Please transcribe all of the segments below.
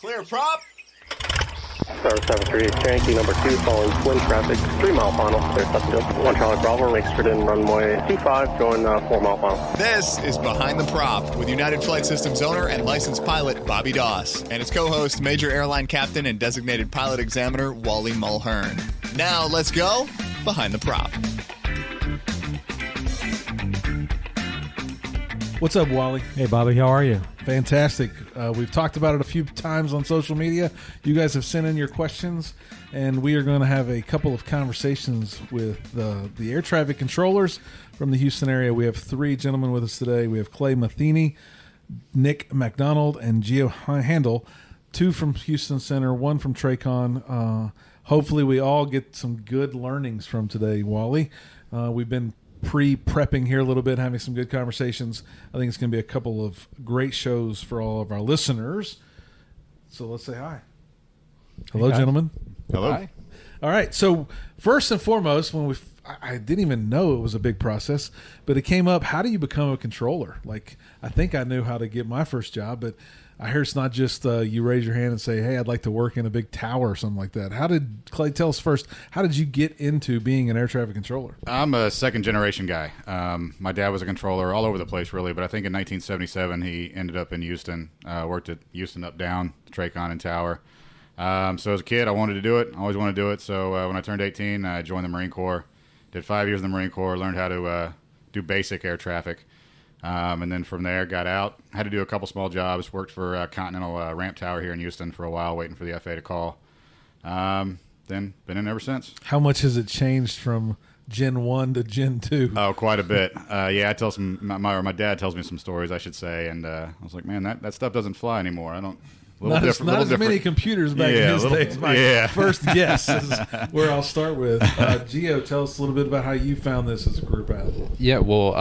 Clear prop. Star 73, Yankee number 2, following twin traffic, 3 mile final, clear Sutton. 1 Charlie Bravo, extra in runway 25, going 4 mile final. This is Behind the Prop with United Flight Systems owner and licensed pilot Bobby Doss and his co-host, Major Airline Captain and designated pilot examiner Wally Mulhern. Now let's go Behind the Prop. What's up, Wally? Hey, Bobby, how are you? Fantastic. We've talked about it a few times on social media. You guys have sent in your questions, and we are going to have a couple of conversations with the air traffic controllers from the Houston area. We have 3 gentlemen with us today. We have Clay Matheny, Nick McDonald, and Gio Handel, 2 from Houston Center, 1 from Tracon. Hopefully we all get some good learnings from today, Wally. We've been pre-prepping here a little bit, having some good conversations. I think it's going to be a couple of great shows for all of our listeners. So let's say hi. Hello, gentlemen. Hello. Hi. All right. So first and foremost, I didn't even know it was a big process, but it came up. How do you become a controller? Like, I think I knew how to get my first job, but I hear it's not just you raise your hand and say, hey, I'd like to work in a big tower or something like that. How did, Clay, tell us first, how did you get into being an air traffic controller? I'm a second-generation guy. My dad was a controller all over the place, really, but I think in 1977 he ended up in Houston, worked at Houston Up-Down, Tracon and Tower. So as a kid, I wanted to do it. I always wanted to do it. So when I turned 18, I joined the Marine Corps, did 5 years in the Marine Corps, learned how to do basic air traffic. And then from there, got out, had to do a couple small jobs, worked for Continental Ramp Tower here in Houston for a while, waiting for the FAA to call. Then been in ever since. How much has it changed from Gen 1 to Gen 2? Oh, quite a bit. Yeah, I tell my dad tells me some stories, I should say, and I was like, man, that stuff doesn't fly anymore. I don't. Not as many computers back in his days. My first guess is where I'll start with. Gio, tell us a little bit about how you found this as a career path. Yeah, well,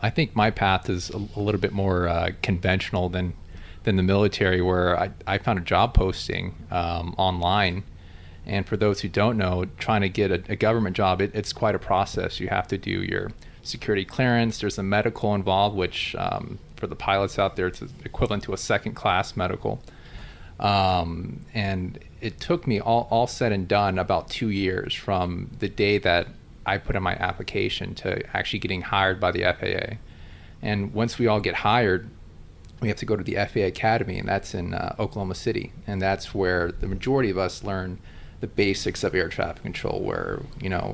I think my path is a little bit more conventional than the military, where I found a job posting online. And for those who don't know, trying to get a government job, it's quite a process. You have to do your security clearance. There's a medical involved, which for the pilots out there, it's equivalent to a second-class medical. And it took me all said and done about 2 years from the day that I put in my application to actually getting hired by the FAA. And once we all get hired, we have to go to the FAA Academy, and that's in Oklahoma City. And that's where the majority of us learn the basics of air traffic control, where,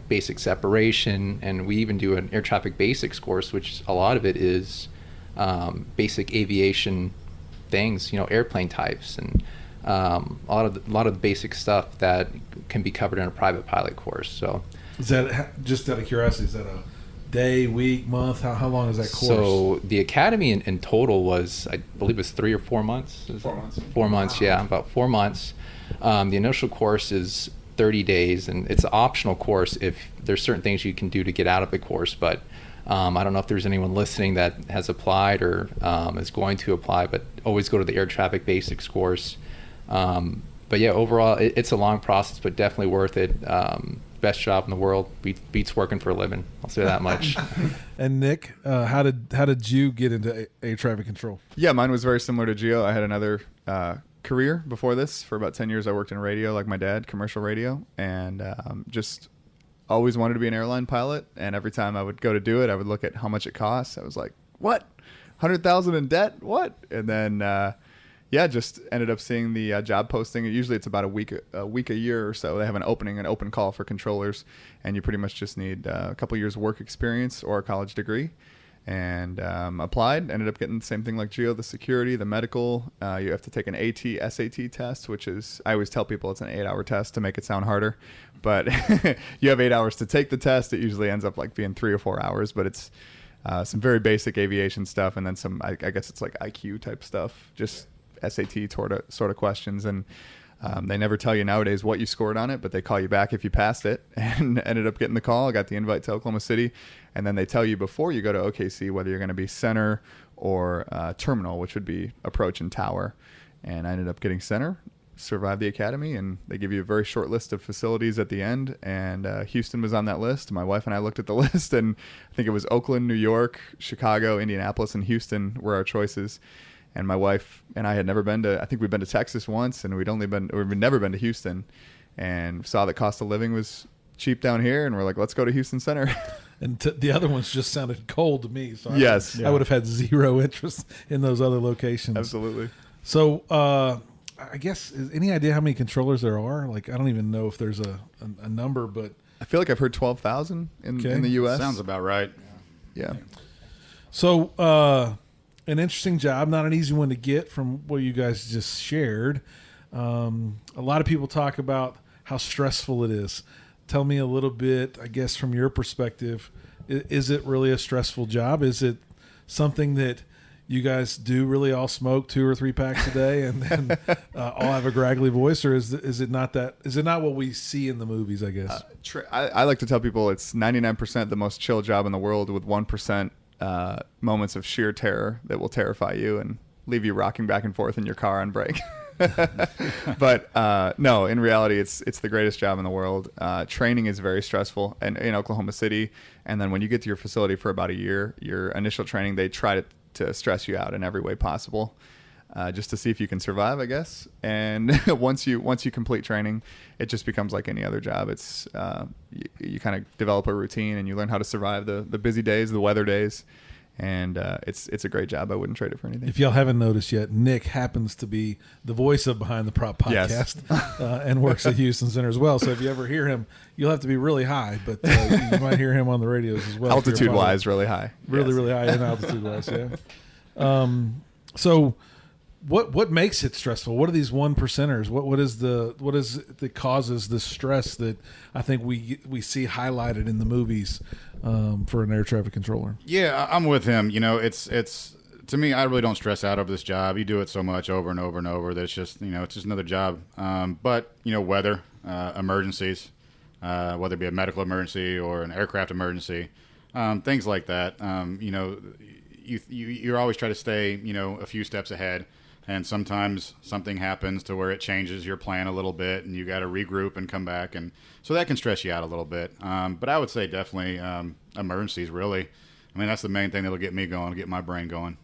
basic separation, and we even do an air traffic basics course, which a lot of it is basic aviation things, airplane types, and a lot of the basic stuff that can be covered in a private pilot course. So, is that, just out of curiosity, is that a day, week, month? How long is that course? So the academy in total was, I believe, it was 3 or 4 months. 4 months. 4 months, yeah, about 4 months. The initial course is 30 days, and it's an optional course if there's certain things you can do to get out of the course, but I don't know if there's anyone listening that has applied or is going to apply, but always go to the air traffic basics course. But yeah, overall, it's a long process, but definitely worth it. Best job in the world. Beats working for a living. I'll say that much. And Nick, how did you get into air traffic control? Yeah, mine was very similar to Gio. I had another career before this. For about 10 years, I worked in radio, like my dad, commercial radio, and just always wanted to be an airline pilot. And every time I would go to do it, I would look at how much it costs. I was like, what? 100,000 in debt? What? And then, just ended up seeing the job posting. Usually it's about a week a year or so. They have an open call for controllers, and you pretty much just need a couple years work experience or a college degree. And applied, ended up getting the same thing like Gio, the security, the medical. You have to take an SAT test, which is, I always tell people it's an 8-hour test to make it sound harder. But you have 8 hours to take the test. It usually ends up like being 3 or 4 hours, but it's some very basic aviation stuff. And then some, I guess it's like IQ type stuff, just SAT sort of questions. And they never tell you nowadays what you scored on it, but they call you back if you passed it. And ended up getting the call. I got the invite to Oklahoma City. And then they tell you before you go to OKC whether you're going to be center or terminal, which would be approach and tower. And I ended up getting center, survived the academy, and they give you a very short list of facilities at the end. And Houston was on that list. My wife and I looked at the list, and I think it was Oakland, New York, Chicago, Indianapolis, and Houston were our choices. And my wife and I had never been to, I think we'd been to Texas once, and we'd never been to Houston, and saw that cost of living was cheap down here, and we're like, let's go to Houston Center. And the other ones just sounded cold to me. So Yes. I would have had zero interest in those other locations. Absolutely. So I guess, any idea how many controllers there are? Like, I don't even know if there's a number, but I feel like I've heard 12,000 in the U.S. Sounds about right. Yeah. So an interesting job, not an easy one to get from what you guys just shared. A lot of people talk about how stressful it is. Tell me a little bit, I guess, from your perspective. Is it really a stressful job? Is it something that you guys do really all smoke 2 or 3 packs a day and then all have a graggly voice, or is it not that? Is it not what we see in the movies, I guess? I like to tell people it's 99% the most chill job in the world, with 1% moments of sheer terror that will terrify you and leave you rocking back and forth in your car on break. But no, in reality, it's the greatest job in the world. Training is very stressful, and in Oklahoma City, and then when you get to your facility for about a year, your initial training, they try to stress you out in every way possible, just to see if you can survive, I guess. And once you complete training, it just becomes like any other job. It's you kind of develop a routine, and you learn how to survive the busy days, the weather days. And it's a great job. I wouldn't trade it for anything. If y'all haven't noticed yet, Nick happens to be the voice of Behind the Prop podcast. Yes. And works at Houston Center as well. So if you ever hear him, you'll have to be really high, but you might hear him on the radios as well. Altitude-wise, really high. Really high in altitude-wise, yeah. So what makes it stressful? What are these 1%ers? What is it that causes the stress that I think we see highlighted in the movies for an air traffic controller? Yeah, I'm with him. You know, it's to me, I really don't stress out over this job. You do it so much over and over and over that it's just another job. But weather, emergencies, whether it be a medical emergency or an aircraft emergency, things like that. You're always trying to stay a few steps ahead. And sometimes something happens to where it changes your plan a little bit, and you got to regroup and come back, and so that can stress you out a little bit. But I would say definitely emergencies. Really, I mean, that's the main thing that'll get me going, get my brain going.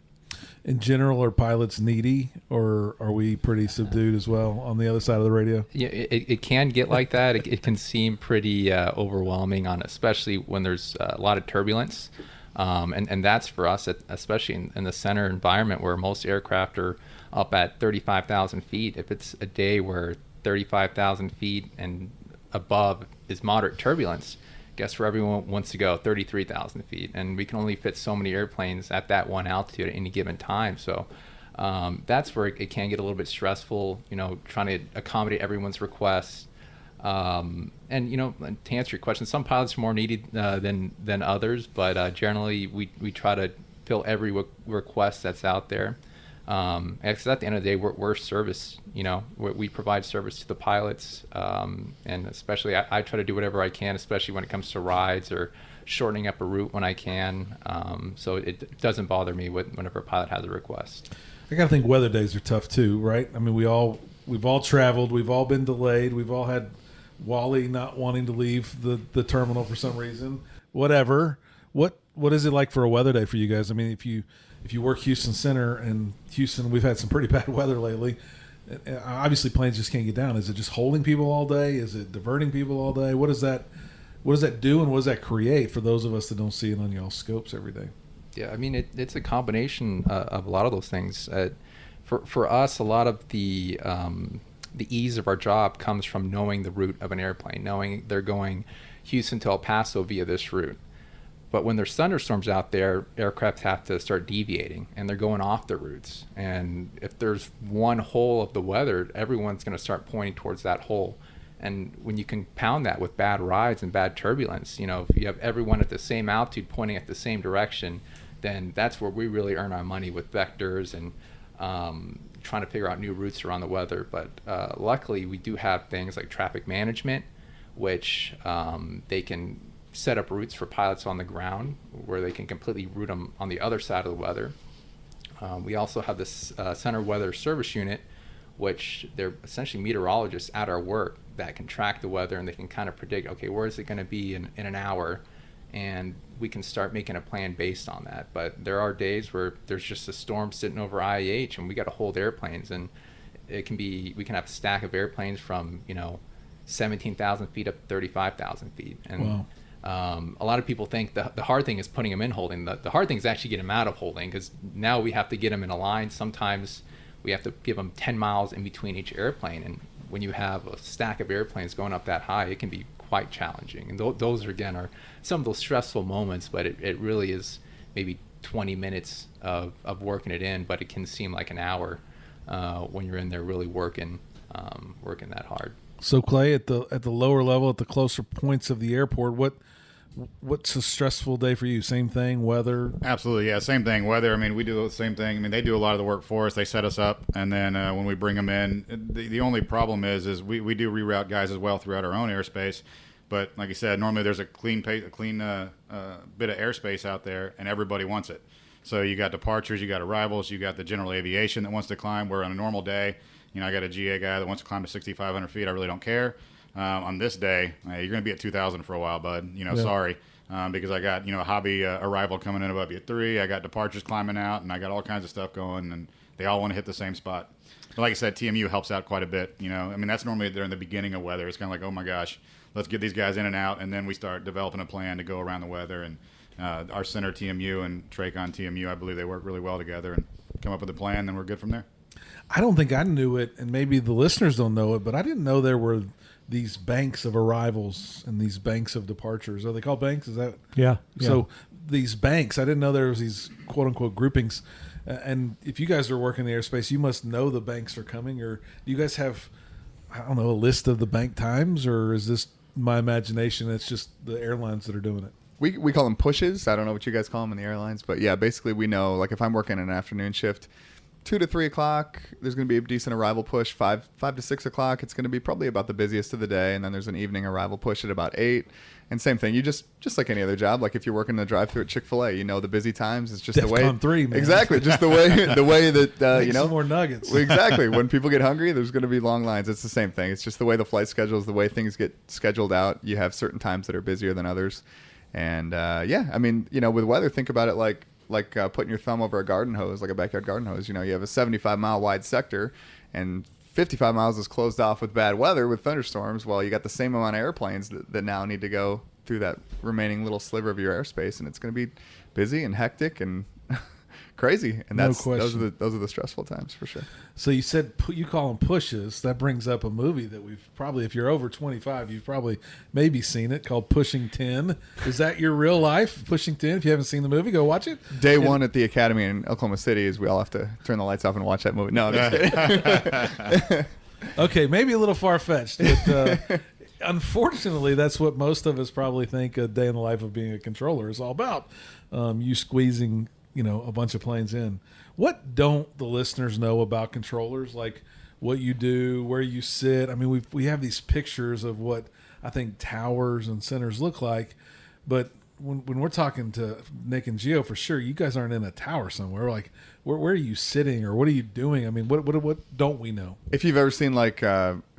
In general, are pilots needy, or are we pretty subdued as well on the other side of the radio? Yeah, it can get like that. It can seem pretty overwhelming, especially when there's a lot of turbulence, and that's for us, especially in the center environment where most aircraft are up at 35,000 feet. If it's a day where 35,000 feet and above is moderate turbulence, guess where everyone wants to go? 33,000 feet. And we can only fit so many airplanes at that one altitude at any given time. So that's where it can get a little bit stressful, trying to accommodate everyone's requests. And to answer your question, some pilots are more needy than others, but generally we try to fill every request that's out there. Because at the end of the day, we're service. We provide service to the pilots, and especially I try to do whatever I can, especially when it comes to rides or shortening up a route when I can. So it doesn't bother me whenever a pilot has a request. I gotta think weather days are tough too, right? I mean, we've all traveled, we've all been delayed, we've all had Wally not wanting to leave the terminal for some reason. Whatever. What is it like for a weather day for you guys? I mean, if you work Houston Center, and Houston, we've had some pretty bad weather lately. Obviously, planes just can't get down. Is it just holding people all day? Is it diverting people all day? What does that do, and what does that create for those of us that don't see it on y'all's scopes every day? Yeah, I mean, it's a combination of a lot of those things. For us, a lot of the ease of our job comes from knowing the route of an airplane, knowing they're going Houston to El Paso via this route. But when there's thunderstorms out there, aircraft have to start deviating, and they're going off their routes. And if there's one hole of the weather, everyone's going to start pointing towards that hole. And when you compound that with bad rides and bad turbulence, if you have everyone at the same altitude pointing at the same direction, then that's where we really earn our money with vectors and trying to figure out new routes around the weather. But luckily, we do have things like traffic management, which they can set up routes for pilots on the ground where they can completely route them on the other side of the weather. We also have this Center Weather Service Unit, which they're essentially meteorologists at our work that can track the weather, and they can kind of predict, okay, where is it going to be in an hour? and we can start making a plan based on that. But there are days where there's just a storm sitting over IAH and we got to hold airplanes, and we can have a stack of airplanes from 17,000 feet up to 35,000 feet. And a lot of people think the hard thing is putting them in holding. The hard thing is actually getting them out of holding, because now we have to get them in a line. Sometimes we have to give them 10 miles in between each airplane, and when you have a stack of airplanes going up that high, it can be quite challenging. And those are some of those stressful moments, but it really is maybe 20 minutes of working it in, but it can seem like an hour when you're in there really working that hard. So Clay, at the lower level, at the closer points of the airport, what's a stressful day for you? Same thing, weather? Absolutely, yeah, same thing, weather. I mean, we do the same thing. I mean, they do a lot of the work for us. They set us up, and then when we bring them in, the only problem is we do reroute guys as well throughout our own airspace. But like I said, normally there's a clean bit of airspace out there, and everybody wants it. So you got departures, you got arrivals, you got the general aviation that wants to climb. Where on a normal day, I got a GA guy that wants to climb to 6,500 feet. I really don't care. On this day, you're going to be at 2,000 for a while, bud. Sorry. Because I got, a hobby arrival coming in above you at 3. I got departures climbing out, and I got all kinds of stuff going, and they all want to hit the same spot. But like I said, TMU helps out quite a bit. That's normally during the beginning of weather. It's kind of like, oh my gosh, let's get these guys in and out, and then we start developing a plan to go around the weather. And our center TMU and Tracon TMU, I believe they work really well together and come up with a plan, then we're good from there. I don't think I knew it, and maybe the listeners don't know it, but I didn't know there were these banks of arrivals and these banks of departures. Are they called banks? Is that? Yeah. So these banks, I didn't know there was these quote unquote groupings. And if you guys are working the airspace, you must know the banks are coming. Or do you guys have, I don't know, a list of the bank times, or is this my imagination? It's just the airlines that are doing it. We call them pushes. I don't know what you guys call them in the airlines, but yeah, basically we know, like if I'm working an afternoon shift, 2 to 3 o'clock, there's going to be a decent arrival push. 5 to 6 o'clock, it's going to be probably about the busiest of the day, and then there's an evening arrival push at about 8. And same thing, you just like any other job, like if you're working the drive-through at Chick-fil-A, the busy times. It's just the way. DEFCON 3, man. Exactly, just the way that Some more nuggets. Exactly. When people get hungry, there's going to be long lines. It's the same thing. It's just the way the flight schedules, the way things get scheduled out. You have certain times that are busier than others, and with weather, think about it like putting your thumb over a garden hose, like a backyard garden hose. You have a 75-mile wide sector, and 55 miles is closed off with bad weather, with thunderstorms. Well, you got the same amount of airplanes that now need to go through that remaining little sliver of your airspace, and it's going to be busy and hectic and crazy. And those are the stressful times for sure. So you said you call them pushes. That brings up a movie that we've probably, if you're over 25, you've probably maybe seen it, called Pushing 10. Is that your real life, Pushing 10? If you haven't seen the movie, go watch it. Day one at the Academy in Oklahoma City is we all have to turn the lights off and watch that movie. No, I'm just kidding. Okay, maybe a little far-fetched, but unfortunately, that's what most of us probably think a day in the life of being a controller is all about. You squeezing a bunch of planes in. What don't the listeners know about controllers? Like what you do, where you sit. I mean, we have these pictures of what I think towers and centers look like, but when we're talking to Nick and Gio, for sure, you guys aren't in a tower somewhere. Like, where are you sitting, or what are you doing? I mean, what don't we know? If you've ever seen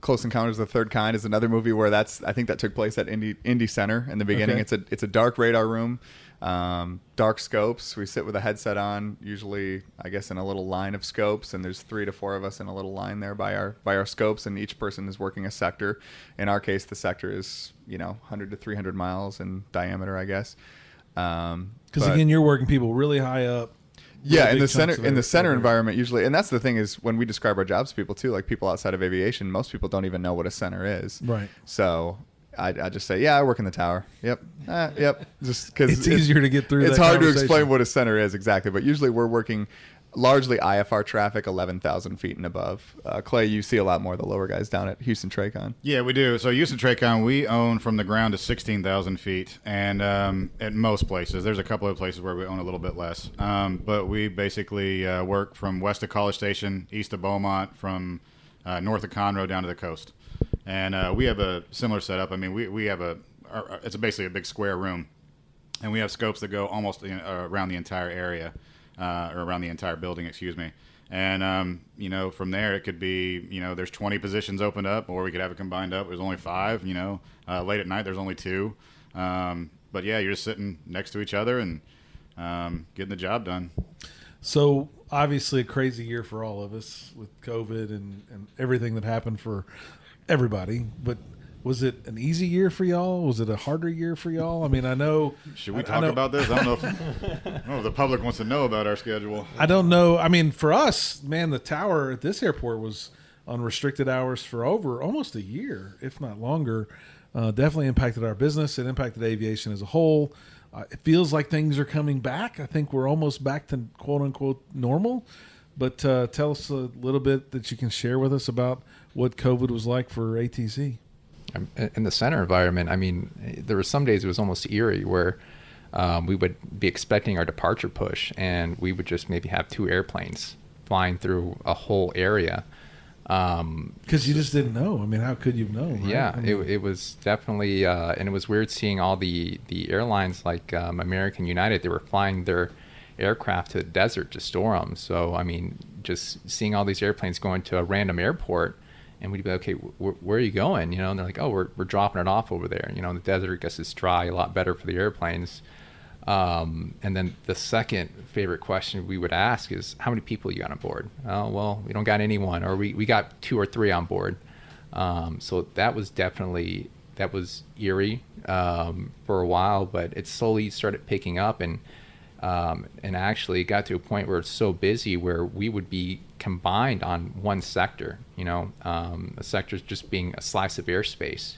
Close Encounters of the Third Kind, is another movie where I think that took place at Indy Center in the beginning. Okay. It's a dark radar room. Dark scopes. We sit with a headset on, usually I guess in a little line of scopes, and there's 3 to 4 of us in a little line there by our scopes, and each person is working a sector. In our case, the sector is 100 to 300 miles in diameter, I guess. Because again, you're working people really high up. Yeah, in the center environment usually, and that's the thing is when we describe our jobs to people too, like people outside of aviation, most people don't even know what a center is. Right. So I just say, yeah, I work in the tower. Yep. Yep. Just because it's easier to get through. It's hard to explain what a center is exactly, but usually we're working largely IFR traffic, 11,000 feet and above. Clay, you see a lot more of the lower guys down at Houston Tracon. Yeah, we do. So Houston Tracon, we own from the ground to 16,000 feet, and at most places, there's a couple of places where we own a little bit less. But we basically work from west of College Station, east of Beaumont, from north of Conroe down to the coast. And we have a similar setup. I mean, we have it's basically a big square room, and we have scopes that go almost around the entire area. Or around the entire building, excuse me. And, from there it could be, there's 20 positions opened up, or we could have it combined up. There's only 5, late at night there's only 2. but yeah, you're just sitting next to each other and getting the job done. So obviously a crazy year for all of us with COVID and everything that happened for everybody. But was it an easy year for y'all? Was it a harder year for y'all? I mean, I know. Should we talk about this? I don't know if the public wants to know about our schedule. I don't know. I mean, for us, man, the tower at this airport was on restricted hours for over almost a year, if not longer. Definitely impacted our business. It impacted aviation as a whole. It feels like things are coming back. I think we're almost back to quote unquote normal. But tell us a little bit that you can share with us about what COVID was like for ATC. In the center environment, I mean, there were some days it was almost eerie where we would be expecting our departure push and we would just maybe have 2 airplanes flying through a whole area. Because you just didn't know. I mean, how could you have known? Right? Yeah, I mean, it was definitely, and it was weird seeing all the airlines like American United. They were flying their aircraft to the desert to store them. So, I mean, just seeing all these airplanes going to a random airport, and we'd be like, okay, where are you going? You know, and they're like, oh, we're dropping it off over there. You know, in the desert, I guess it's dry, a lot better for the airplanes. And then the second favorite question we would ask is, how many people you got on board? Oh, well, we don't got anyone, or we got 2 or 3 on board. So that was eerie for a while, but it slowly started picking up, and actually got to a point where it's so busy where we would be combined on one sector. You know, a sector just being a slice of airspace,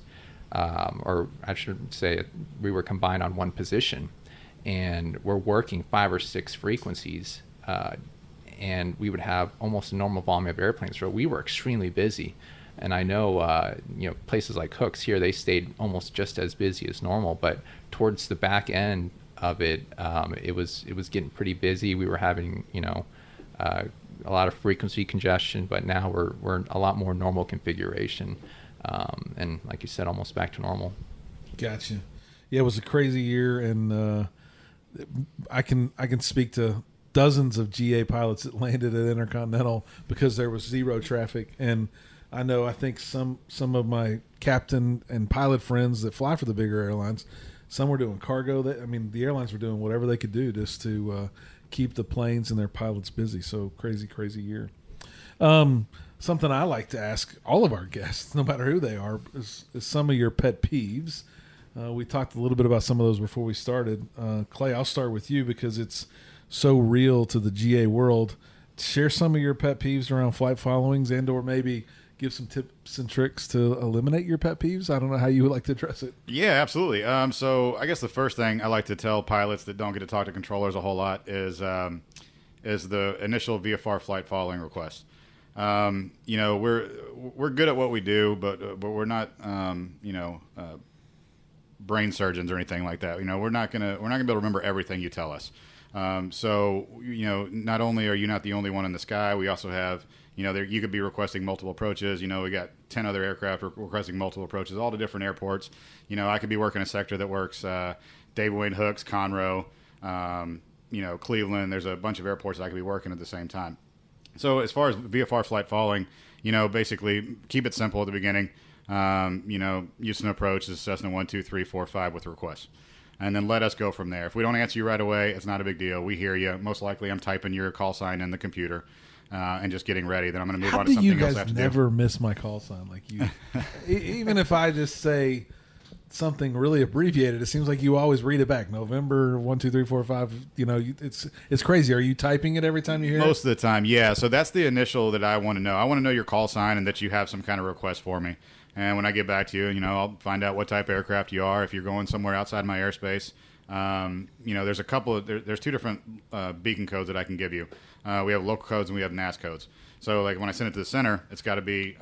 or I should say we were combined on one position. And we're working 5 or 6 frequencies, and we would have almost a normal volume of airplanes. So we were extremely busy, and I know places like Hooks here, they stayed almost just as busy as normal. But towards the back end of it, it was getting pretty busy. We were having a lot of frequency congestion, but now we're in a lot more normal configuration, and like you said, almost back to normal. Gotcha. Yeah, it was a crazy year, and I can speak to dozens of GA pilots that landed at Intercontinental because there was 0 traffic. And I think some of my captain and pilot friends that fly for the bigger airlines, some were doing cargo. The airlines were doing whatever they could do just to keep the planes and their pilots busy. So crazy year. Something I like to ask all of our guests, no matter who they are, is some of your pet peeves. We talked a little bit about some of those before we started. Clay, I'll start with you because it's so real to the GA world. Share some of your pet peeves around flight followings, and or maybe give some tips and tricks to eliminate your pet peeves. I don't know how you would like to address it. Yeah, absolutely. So I guess the first thing I like to tell pilots that don't get to talk to controllers a whole lot is the initial VFR flight following request. We're good at what we do, but we're not brain surgeons or anything like that. We're not gonna be able to remember everything you tell us. So not only are you not the only one in the sky, we also have you could be requesting multiple approaches. We got 10 other aircraft requesting multiple approaches, all to different airports. I could be working a sector that works David Wayne Hooks, Conroe, Cleveland. There's a bunch of airports that I could be working at the same time. So as far as VFR flight following, basically keep it simple at the beginning. Houston approach is Cessna 1, 2, 3, 4, 5 with requests. And then let us go from there. If we don't answer you right away, it's not a big deal. We hear you. Most likely I'm typing your call sign in the computer and just getting ready. Then I'm going to move on to something else I have to do. How do you guys never miss my call sign? Like you, even if I just say something really abbreviated, it seems like you always read it back. November 1, 2, 3, 4, 5. It's crazy. Are you typing it every time you hear it? Most of the time, yeah. So that's the initial that I want to know. I want to know your call sign and that you have some kind of request for me. And when I get back to you, I'll find out what type of aircraft you are. If you're going somewhere outside my airspace, there's a couple of there's 2 different beacon codes that I can give you. We have local codes and we have NAS codes. So like when I send it to the center, I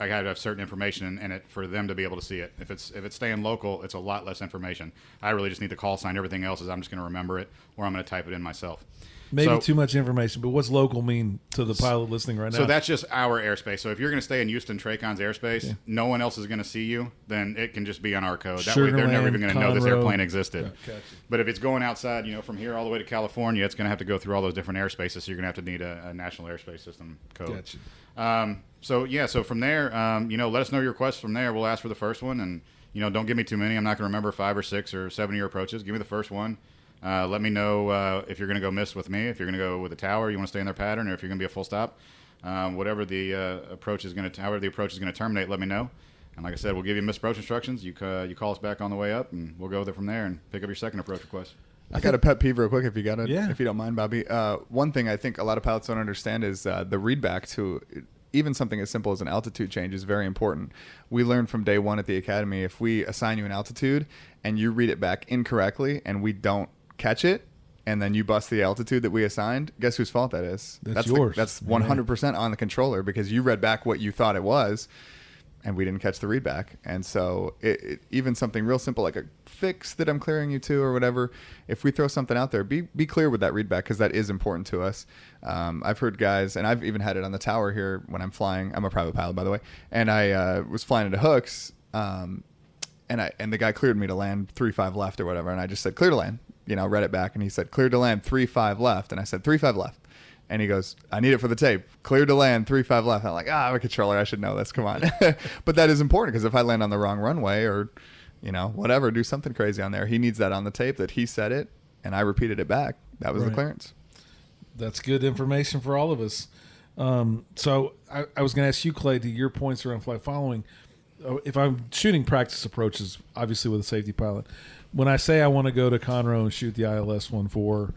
got to have certain information in it for them to be able to see it. If it's staying local, it's a lot less information. I really just need the call sign. Everything else is I'm just going to remember it or I'm going to type it in myself. Maybe too much information, but what's local mean to the pilot listening right now? So that's just our airspace. So if you're going to stay in Houston Tracon's airspace, no one else is going to see you, then it can just be on our code. That way they're never even going to know this airplane existed. Yeah, gotcha. But if it's going outside, from here all the way to California, it's going to have to go through all those different airspaces, so you're going to have to need a national airspace system code. Gotcha. So from there, let us know your requests from there. We'll ask for the first one, and don't give me too many. I'm not going to remember 5 or 6 or 7 of your approaches. Give me the first one. Let me know if you're going to go miss with me, if you're going to go with a tower, you want to stay in their pattern, or if you're going to be a full stop. Whatever the approach is going to, however the approach is going to terminate, let me know. And like I said, we'll give you missed approach instructions. You call us back on the way up, and we'll go there from there and pick up your second approach request. I got a pet peeve real quick if you got it. Yeah. If you don't mind, Bobby. One thing I think a lot of pilots don't understand is the readback to even something as simple as an altitude change is very important. We learned from day one at the academy, if we assign you an altitude and you read it back incorrectly and we don't catch it, and then you bust the altitude that we assigned, guess whose fault that is? That's yours. That's 100% on the controller, because you read back what you thought it was, and we didn't catch the readback. And so even something real simple like a fix that I'm clearing you to or whatever, if we throw something out there, be clear with that readback, because that is important to us. I've heard guys, and I've even had it on the tower here when I'm flying. I'm a private pilot, by the way, and I was flying into hooks, and the guy cleared me to land 3-5 left or whatever, and I just said clear to land, read it back, and he said clear to land 3-5 left, and I said 3-5 left. And he goes, I need it for the tape. Clear to land, 3-5 left. I'm like, I'm a controller. I should know this. Come on. But that is important, because if I land on the wrong runway or, whatever, do something crazy on there, he needs that on the tape that he said it, and I repeated it back. That was the clearance. That's good information for all of us. So I was going to ask you, Clay, to your points around flight following. If I'm shooting practice approaches, obviously with a safety pilot, when I say I want to go to Conroe and shoot the ILS-14,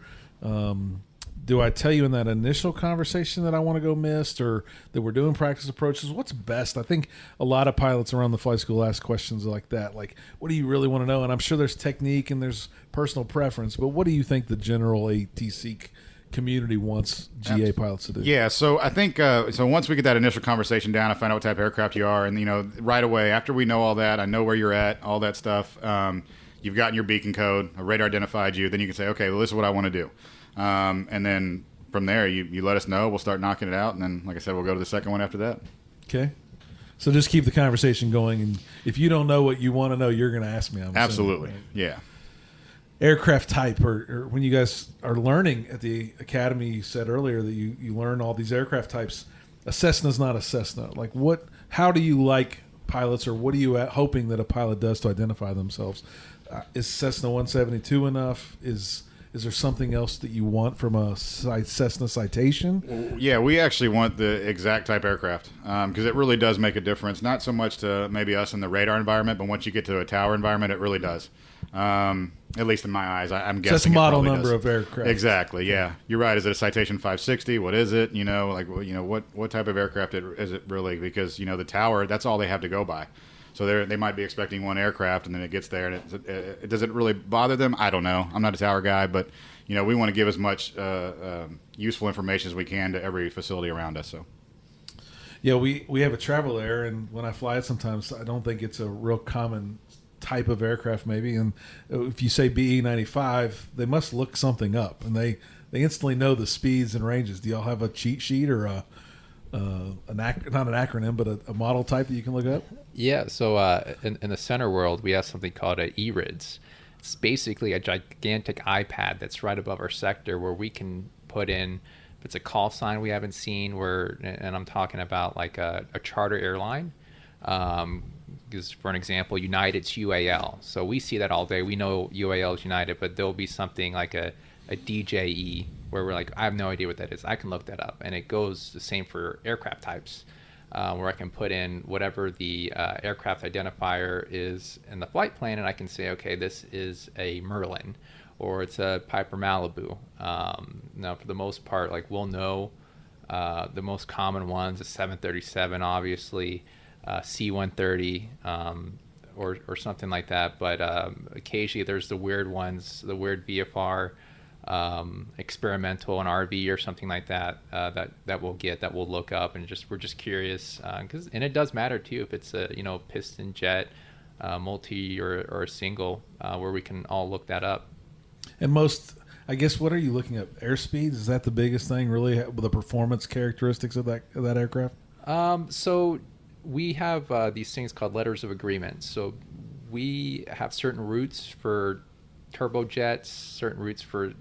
do I tell you in that initial conversation that I want to go missed, or that we're doing practice approaches? What's best? I think a lot of pilots around the flight school ask questions like that. Like, what do you really want to know? And I'm sure there's technique and there's personal preference, but what do you think the general ATC community wants GA pilots to do? Yeah, so I think so once we get that initial conversation down, I find out what type of aircraft you are, and right away after we know all that, I know where you're at, all that stuff. You've gotten your beacon code, a radar identified you. Then you can say, okay, well, this is what I want to do. And then from there, you let us know. We'll start knocking it out. And then, like I said, we'll go to the second one after that. Okay. So just keep the conversation going. And if you don't know what you want to know, you're going to ask me. Absolutely. Assuming, right? Yeah. Aircraft type, or when you guys are learning at the academy, you said earlier that you learn all these aircraft types. A Cessna's not a Cessna. Like how do you like pilots, or what are you hoping that a pilot does to identify themselves? Is Cessna 172 enough? Is there something else that you want from a Cessna citation? Yeah, we actually want the exact type aircraft, because it really does make a difference. Not so much to maybe us in the radar environment, but once you get to a tower environment, it really does. At least in my eyes, I'm guessing. So that's a model it number does. of aircraft. Exactly. Yeah, you're right. Is it a Citation 560? What is it? What type of aircraft is it really? Because the tower, that's all they have to go by. So they might be expecting one aircraft, and then it gets there, and it does it really bother them? I don't know. I'm not a tower guy, but we want to give as much useful information as we can to every facility around us. So. Yeah, we have a Travel Air, and when I fly it, sometimes I don't think it's a real common type of aircraft, maybe. And if you say BE-95, they must look something up, and they instantly know the speeds and ranges. Do y'all have a cheat sheet or not an acronym, but a model type that you can look up? Yeah, so in the center world, we have something called a ERIDS. It's basically a gigantic iPad that's right above our sector, where we can put in, if it's a call sign we haven't seen, and I'm talking about like a charter airline. Because for an example, United's UAL. So we see that all day. We know UAL is United, but there'll be something like a DJE where we're like, I have no idea what that is. I can look that up. And it goes the same for aircraft types, where I can put in whatever the aircraft identifier is in the flight plan, and I can say, okay, this is a Merlin, or it's a Piper Malibu. Now, for the most part, like we'll know the most common ones, a 737, obviously, C-130, or something like that. But occasionally there's the weird ones, the weird VFR, experimental, an RV or something like that, that we'll look up, and we're just curious, and it does matter too if it's a piston jet, multi or a single, where we can all look that up. And most, I guess, what are you looking at? Airspeed, is that the biggest thing, really, the performance characteristics of that aircraft? So we have these things called letters of agreement. So we have certain routes for turbojets, certain routes for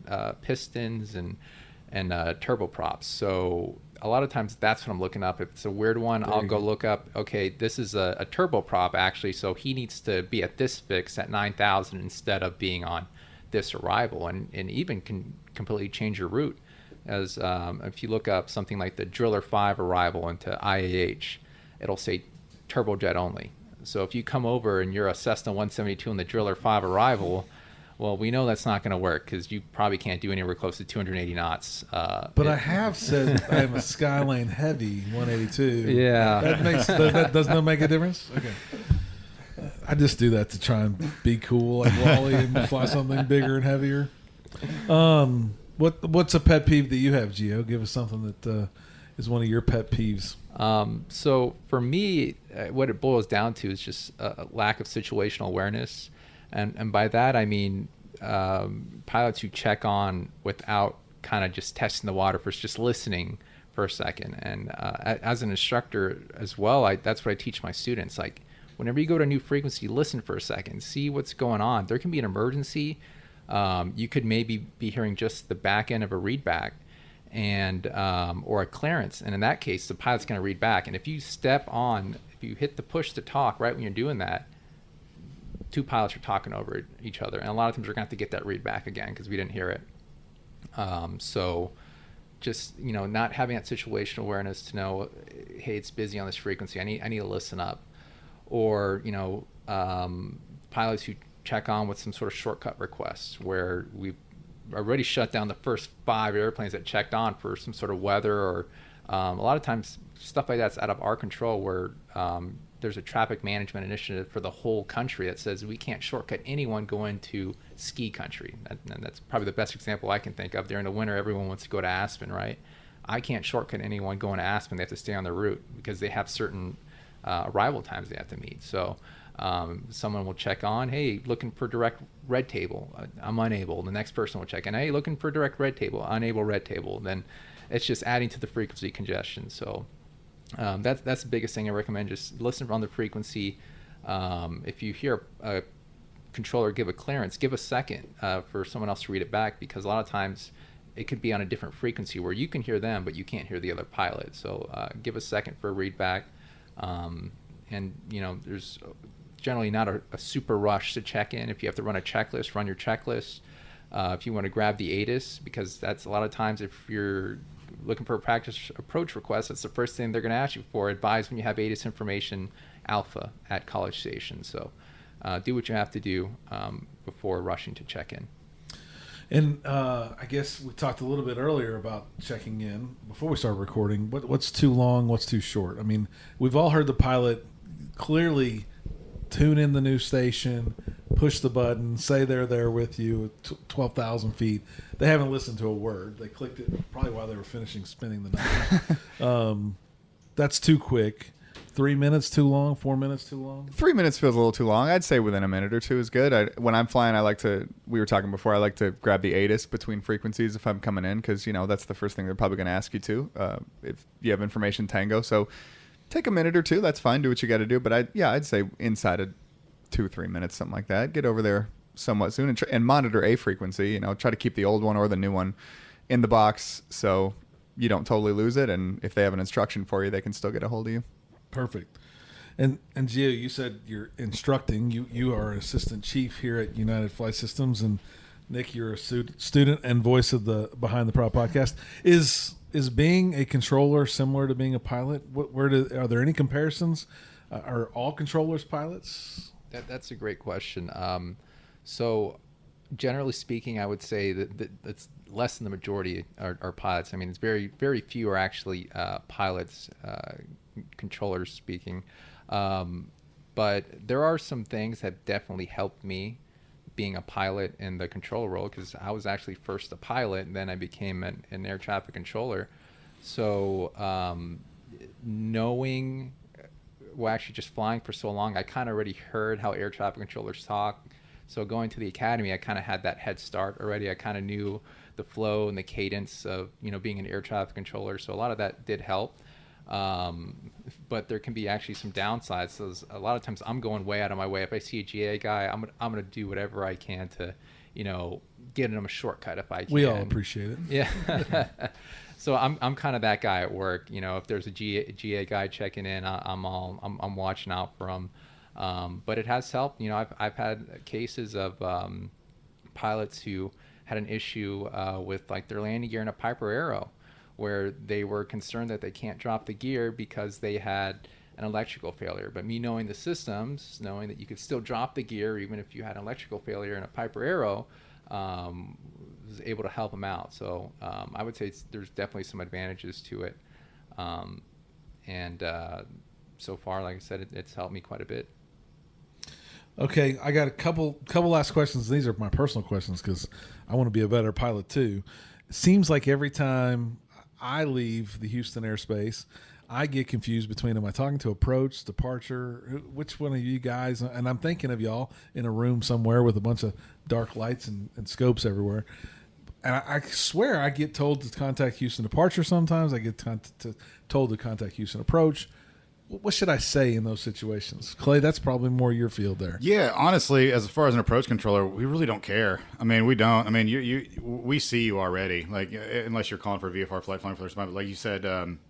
pistons and turboprops. So a lot of times that's what I'm looking up. If it's a weird one, I'll go look up, okay, this is a turboprop actually, so he needs to be at this fix at 9,000 instead of being on this arrival, and even can completely change your route. As if you look up something like the Driller 5 arrival into IAH, it'll say turbojet only. So if you come over and you're a Cessna 172 in the Driller 5 arrival, well, we know that's not going to work because you probably can't do anywhere close to 280 knots. But I have said I am a Skylane Heavy 182. Yeah. That does not make a difference? Okay. I just do that to try and be cool like Wally and fly something bigger and heavier. What's a pet peeve that you have, Gio? Give us something that is one of your pet peeves. So for me, what it boils down to is just a lack of situational awareness. And by that, I mean pilots who check on without kind of just testing the water first, just listening for a second. And as an instructor as well, that's what I teach my students. Like, whenever you go to a new frequency, listen for a second, see what's going on. There can be an emergency. You could maybe be hearing just the back end of a readback and or a clearance. And in that case, the pilot's going to read back. And if you hit the push to talk right when you're doing that, two pilots are talking over each other. And a lot of times you're going to have to get that read back again because we didn't hear it. So just, not having that situational awareness to know, hey, it's busy on this frequency. I need to listen up. Or, pilots who check on with some sort of shortcut requests where we've already shut down the first 5 airplanes that checked on for some sort of weather, or a lot of times stuff like that's out of our control, where there's a traffic management initiative for the whole country that says we can't shortcut anyone going to ski country. And that's probably the best example I can think of. During the winter, everyone wants to go to Aspen, right? I can't shortcut anyone going to Aspen. They have to stay on the route because they have certain arrival times they have to meet. So someone will check on, hey, looking for direct red table. I'm unable. The next person will check in, hey, looking for direct red table, unable red table. Then it's just adding to the frequency congestion. So that's the biggest thing I recommend. Just listen on the frequency. If you hear a controller give a clearance, give a second for someone else to read it back, because a lot of times it could be on a different frequency where you can hear them, but you can't hear the other pilot. So give a second for a read back. And there's generally not a super rush to check in. If you have to run a checklist, run your checklist. If you want to grab the ATIS, because that's a lot of times if you're looking for a practice approach request, that's the first thing they're going to ask you for. Advise when you have ATIS information alpha at College Station. So do what you have to do before rushing to check in. And I guess we talked a little bit earlier about checking in before we started recording. What's too long? What's too short? I mean, we've all heard the pilot clearly tune in the new station, push the button, say they're there with you at 12,000 feet. They haven't listened to a word. They clicked it probably while they were finishing spinning the number. That's too quick. 3 minutes too long? 4 minutes too long? 3 minutes feels a little too long. I'd say within a minute or two is good. When I'm flying, we were talking before, I like to grab the ATIS between frequencies if I'm coming in, because, that's the first thing they're probably going to ask you to if you have information tango. So take a minute or two. That's fine. Do what you got to do. But I'd say inside of 2-3 minutes, something like that. Get over there somewhat soon and monitor a frequency. Try to keep the old one or the new one in the box so you don't totally lose it. And if they have an instruction for you, they can still get a hold of you. Perfect. And Gio, you said you're instructing. You are assistant chief here at United Flight Systems, and Nick, you're a student and voice of the Behind the Prop podcast. Is being a controller similar to being a pilot? Are there any comparisons? Are all controllers pilots? That's a great question. So generally speaking, I would say that it's less than the majority are pilots. I mean, it's very, very few are actually pilots, controllers speaking. But there are some things that definitely helped me being a pilot in the control role, because I was actually first a pilot and then I became an air traffic controller. So knowing, well, actually just flying for so long, I kind of already heard how air traffic controllers talk. So going to the academy, I kind of had that head start already. I kind of knew the flow and the cadence of being an air traffic controller. So a lot of that did help. But there can be actually some downsides. So a lot of times I'm going way out of my way. If I see a GA guy, I'm going to do whatever I can to, get him a shortcut if I can. We all appreciate it. Yeah. So I'm kind of that guy at work. You know, if there's a GA guy checking in, I'm watching out for him. But it has helped. You know, I've had cases of pilots who had an issue with like their landing gear in a Piper Arrow, where they were concerned that they can't drop the gear because they had an electrical failure. But me knowing the systems, knowing that you could still drop the gear even if you had an electrical failure in a Piper Arrow, was able to help them out. So I would say there's definitely some advantages to it. So far, like I said, it's helped me quite a bit. Okay, I got a couple last questions. These are my personal questions because I want to be a better pilot too. It seems like every time I leave the Houston airspace, I get confused between, am I talking to approach, departure, which one of you guys, and I'm thinking of y'all in a room somewhere with a bunch of dark lights and scopes everywhere. And I swear I get told to contact Houston departure sometimes. I get told to contact Houston approach. What should I say in those situations? Clay, that's probably more your field there. Yeah, honestly, as far as an approach controller, we really don't care. I mean, we don't. I mean, we see you already. Like, unless you're calling for a VFR flight plan for somebody, like you said,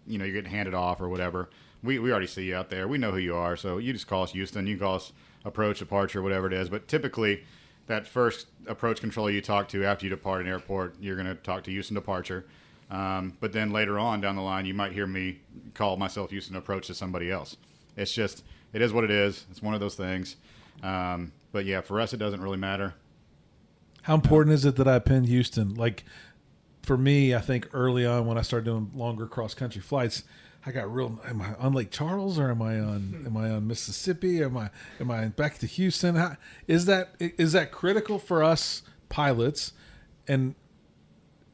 you know, you're getting handed off or whatever. We already see you out there. We know who you are. So you just call us Houston. You can call us approach, departure, whatever it is. But typically, that first approach controller you talk to after you depart an airport, you're going to talk to Houston departure. But then later on down the line, you might hear me call myself Houston approach to somebody else. It's just, it is what it is. It's one of those things. But yeah, for us, it doesn't really matter. How important is it that I pin Houston? Like, for me, I think early on when I started doing longer cross-country flights, I got real. Am I on Lake Charles or am I on Mississippi? Am I back to Houston? Is that critical for us pilots? And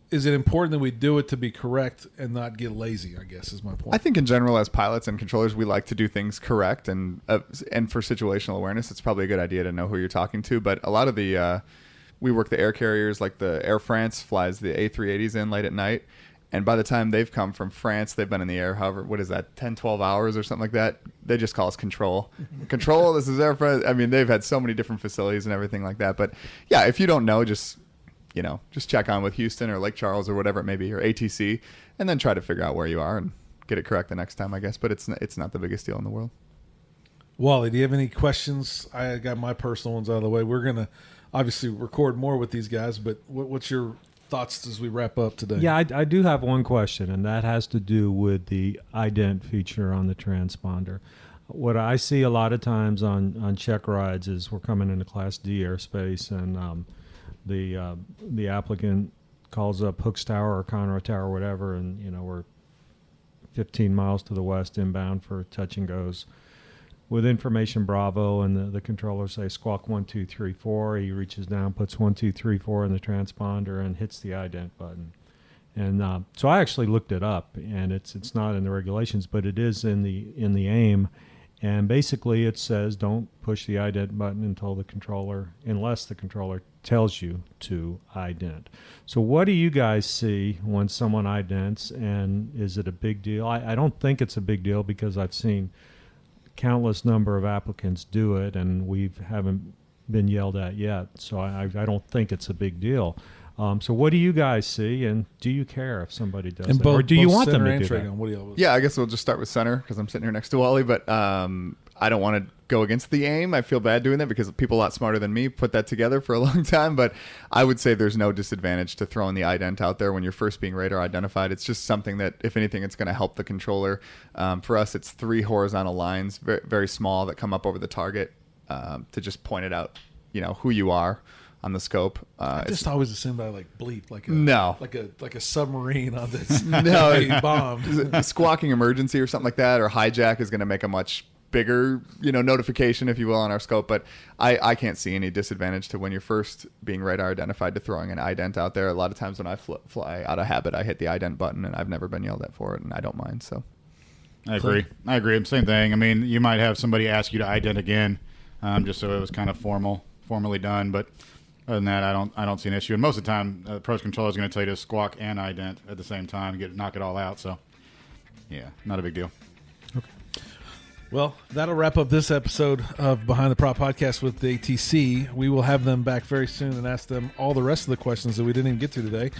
is it important that we do it to be correct and not get lazy, I guess is my point. I think in general, as pilots and controllers, we like to do things correct. And for situational awareness, it's probably a good idea to know who you're talking to. But a lot of we work the air carriers, like the Air France flies the A380s in late at night. And by the time they've come from France, they've been in the air, however, what is that, 10, 12 hours or something like that? They just call us control. Control, this is Air France. I mean, they've had so many different facilities and everything like that. But yeah, if you don't know, just check on with Houston or Lake Charles or whatever it may be, or ATC, and then try to figure out where you are and get it correct the next time, I guess. But it's not the biggest deal in the world. Wally, do you have any questions? I got my personal ones out of the way. We're going to obviously record more with these guys, but what's your thoughts as we wrap up today? Yeah, I do have one question, and that has to do with the ident feature on the transponder. What I see a lot of times on check rides is we're coming into Class D airspace, and the applicant calls up Hooks Tower or Conroe Tower or whatever, and we're 15 miles to the west inbound for touch and goes with information Bravo, and the controller say squawk 1 2 3 4. He reaches down, puts 1 2 3 4 in the transponder, and hits the ident button. And so I actually looked it up, and it's not in the regulations, but it is in the AIM. And basically it says don't push the ident button unless the controller tells you to ident. So what do you guys see when someone idents, and is it a big deal? I don't think it's a big deal because I've seen countless number of applicants do it, and we haven't been yelled at yet. So I don't think it's a big deal. So what do you guys see, and do you care if somebody does that? Or do you want them to do that? Yeah, I guess we'll just start with center because I'm sitting here next to Wally, but I don't want to go against the AIM. I feel bad doing that because people a lot smarter than me put that together for a long time, but I would say there's no disadvantage to throwing the ident out there when you're first being radar identified. It's just something that, if anything, it's going to help the controller. For us, it's 3 horizontal lines, very, very small, that come up over the target to just point it out, who you are on the scope. I just always assumed I bleep like a submarine on this bomb. Squawking emergency or something like that, or hijack is going to make a much bigger notification, if you will, on our scope. But I can't see any disadvantage to when you're first being radar identified to throwing an ident out there. A lot of times when I fly out of habit, I hit the ident button, and I've never been yelled at for it, and I don't mind. So I agree. Same thing. I mean, you might have somebody ask you to ident again, just so it was kind of formally done, but other than that, I don't see an issue. And most of the time, the approach controller is going to tell you to squawk and ident at the same time, knock it all out. So, yeah, not a big deal. Okay. Well, that'll wrap up this episode of Behind the Prop Podcast with the ATC. We will have them back very soon and ask them all the rest of the questions that we didn't even get to today.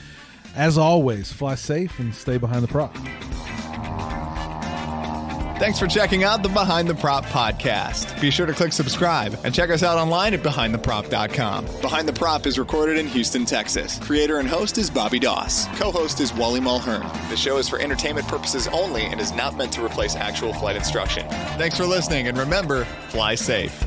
As always, fly safe and stay behind the prop. Thanks for checking out the Behind the Prop podcast. Be sure to click subscribe and check us out online at BehindTheProp.com. Behind the Prop is recorded in Houston, Texas. Creator and host is Bobby Doss. Co-host is Wally Mulhern. The show is for entertainment purposes only and is not meant to replace actual flight instruction. Thanks for listening, and remember, fly safe.